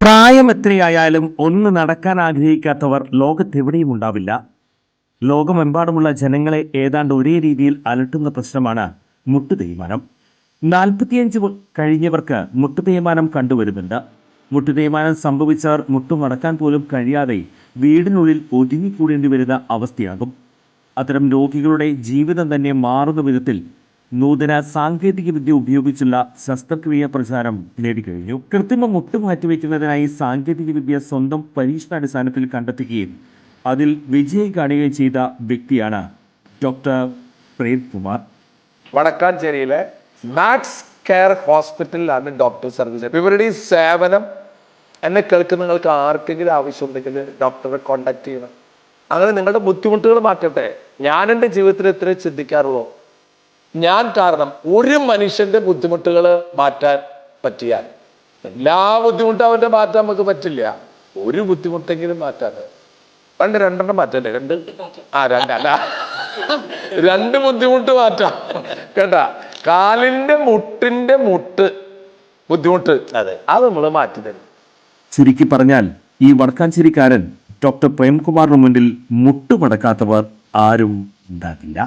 പ്രായം എത്രയായാലും ഒന്ന് നടക്കാൻ ആഗ്രഹിക്കാത്തവർ ലോകത്തെവിടെയും ഉണ്ടാവില്ല. ലോകമെമ്പാടുമുള്ള ജനങ്ങളെ ഏതാണ്ട് ഒരേ രീതിയിൽ അലട്ടുന്ന പ്രശ്നമാണ് മുട്ടുതേയ്മാനം. 45 കഴിഞ്ഞവർക്ക് മുട്ടുതേയ്മാനം കണ്ടുവരുന്നുണ്ട്. മുട്ടുതേയ്മാനം സംഭവിച്ചവർ മുട്ടുമടക്കാൻ പോലും കഴിയാതെ വീടിനുള്ളിൽ ഒതുങ്ങിക്കൂടേണ്ടി വരുന്ന അവസ്ഥയാകും. അത്തരം രോഗികളുടെ ജീവിതം തന്നെ മാറുന്ന വിധത്തിൽ നൂതന സാങ്കേതിക വിദ്യ ഉപയോഗിച്ചുള്ള ശസ്ത്രക്രിയ പ്രചാരം നേടിക്കഴിഞ്ഞു. കൃത്രിമ മുട്ട് മാറ്റിവെക്കുന്നതിനായി സാങ്കേതിക വിദ്യ സ്വന്തം പരീക്ഷണാടിസ്ഥാനത്തിൽ കണ്ടെത്തുകയും അതിൽ വിജയം കാണുകയും ചെയ്ത വ്യക്തിയാണ് ഡോക്ടർ പ്രേംകുമാർ. വടക്കാഞ്ചേരിയിലെ മാക്സ് കെയർ ഹോസ്പിറ്റലിലാണ് ഡോക്ടർ സർവീസ്. ഇവരുടെ ഈ സേവനം എന്നെ കേൾക്കുന്ന നിങ്ങൾക്ക് ആർക്കെങ്കിലും ആവശ്യമുണ്ടെങ്കിൽ ഡോക്ടറെ കോണ്ടാക്ട് ചെയ്യണം. അങ്ങനെ നിങ്ങളുടെ ബുദ്ധിമുട്ടുകൾ മാറ്റട്ടെ. ഞാൻ എൻ്റെ ജീവിതത്തിൽ എത്ര ചിന്തിക്കാറുള്ളൂ, ഞാൻ കാരണം ഒരു മനുഷ്യന്റെ ബുദ്ധിമുട്ടുകൾ മാറ്റാൻ പറ്റിയാൽ, എല്ലാ ബുദ്ധിമുട്ടും അവന്റെ മാറ്റാൻ നമുക്ക് പറ്റില്ല, ഒരു ബുദ്ധിമുട്ടെങ്കിലും മാറ്റാൻ രണ്ടെണ്ണം മാറ്റല്ലേ, രണ്ട് ബുദ്ധിമുട്ട് മാറ്റാം കേട്ടാ. കാലിന്റെ മുട്ട് ബുദ്ധിമുട്ട് അത് നമ്മൾ മാറ്റി തരും. ചുരുക്കി പറഞ്ഞാൽ ഈ വടക്കാഞ്ചേരിക്കാരൻ ഡോക്ടർ പ്രേംകുമാറിന് മുന്നിൽ മുട്ടുമടക്കാത്തവർ ആരും ഉണ്ടാകില്ല.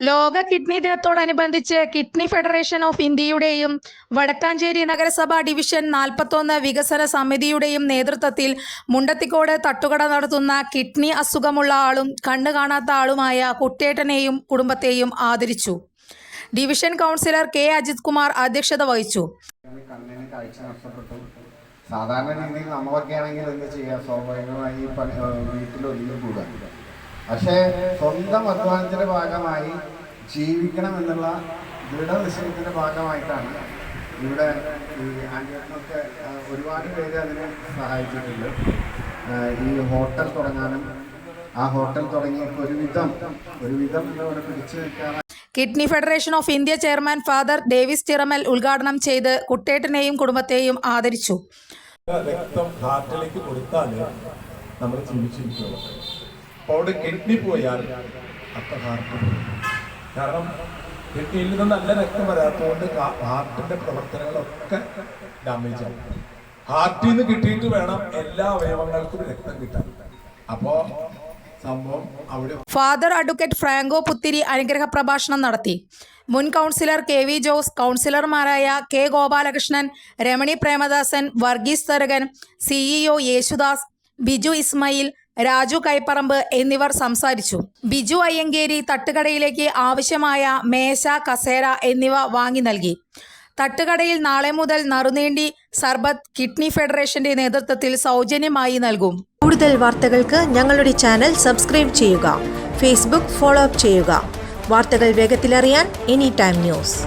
ലോക കിഡ്നി ദിനത്തോടനുബന്ധിച്ച് കിഡ്നി ഫെഡറേഷൻ ഓഫ് ഇന്ത്യയുടെയും വടക്കാഞ്ചേരി നഗരസഭ ഡിവിഷൻ 41 വികസന സമിതിയുടെയും നേതൃത്വത്തിൽ മുണ്ടത്തിക്കോട് തട്ടുകട നടത്തുന്ന കിഡ്നി അസുഖമുള്ള ആളും കണ്ണു കാണാത്ത ആളുമായ കുട്ടേട്ടനെയും കുടുംബത്തെയും ആദരിച്ചു. Division councillor K Ajith Kumar അധ്യക്ഷത വഹിച്ചു. കണ്ണിന് കാഴ്ച നഷ്ടപ്പെട്ടു. സാധാരണ രീതിയിൽ നമ്മളൊക്കെ ആണെങ്കിൽ എന്ത് ചെയ്യുക, സ്വാഭാവികമായി വീട്ടിൽ ഒതുങ്ങി കൂടുക. പക്ഷേ സ്വന്തം അധ്വാനത്തിൻ്റെ ഭാഗമായി ജീവിക്കണം എന്നുള്ള ദൃഢനിശ്ചയത്തിൻ്റെ ഭാഗമായിട്ടാണ് ഇവിടെ ഈ ആൻറ്റിയൊക്കെ ഒരുപാട് പേര് അതിനെ സഹായിച്ചിട്ടുണ്ട്. ഈ ഹോട്ടൽ തുടങ്ങാനും ആ ഹോട്ടൽ തുടങ്ങിയപ്പോൾ ഒരുവിധം ഇവിടെ പിടിച്ചു നിൽക്കാനും. Kidney federation of India chairman father Davis Chiramel ഉദ്ഘാടനം ചെയ്ത് കുട്ടേട്ടനെയും കുടുംബത്തെയും ആദരിച്ചു. രക്തം ഹാർട്ടിലേക്ക് കൊടുത്താൽ നമ്മൾ ജീവിച്ചിരിക്കുള്ളൂ. അപ്പോൾ അവിടെ കിഡ്നി പോയാൽ അപ്പം ഹാർട്ട് പോയി. കാരണം കിഡ്നിയിൽ നിന്ന് നല്ല രക്തം വരാത്തതുകൊണ്ട് ഹാർട്ടിന്റെ പ്രവർത്തനങ്ങളൊക്കെ ഡാമേജ് ആവും. ഹാർട്ടിൽ നിന്ന് കിട്ടിയിട്ട് വേണം എല്ലാ അവയവങ്ങൾക്കും രക്തം കിട്ടാൻ. അപ്പോൾ സംഭവം അവിടെ. ഫാദർ അഡ്വക്കേറ്റ് ഫ്രാങ്കോ പുത്തിരി അനുഗ്രഹ പ്രഭാഷണം നടത്തി. മുൻ കൗൺസിലർ കെ വി ജോസ്, കൗൺസിലർമാരായ കെ ഗോപാലകൃഷ്ണൻ, രമണി പ്രേമദാസൻ, വർഗീസ് തരകൻ, CEO യേശുദാസ്, ബിജു ഇസ്മായിൽ, രാജു കൈപ്പറമ്പ് എന്നിവർ സംസാരിച്ചു. ബിജു അയ്യങ്കേരി തട്ടുകടയിലേക്ക് ആവശ്യമായ മേശ, കസേര എന്നിവ വാങ്ങി നൽകി. തട്ടുകടയിൽ നാളെ മുതൽ നറുനീണ്ടി സർബത്ത് കിഡ്നി ഫെഡറേഷന്റെ നേതൃത്വത്തിൽ സൗജന്യമായി നൽകും. കൂടുതൽ വാർത്തകൾക്ക് ഞങ്ങളുടെ ചാനൽ സബ്സ്ക്രൈബ് ചെയ്യുക. ഫേസ്ബുക്ക് ഫോളോ അപ്പ് ചെയ്യുക. വാർത്തകൾ വേഗത്തിലറിയാൻ എനി ടൈം ന്യൂസ്.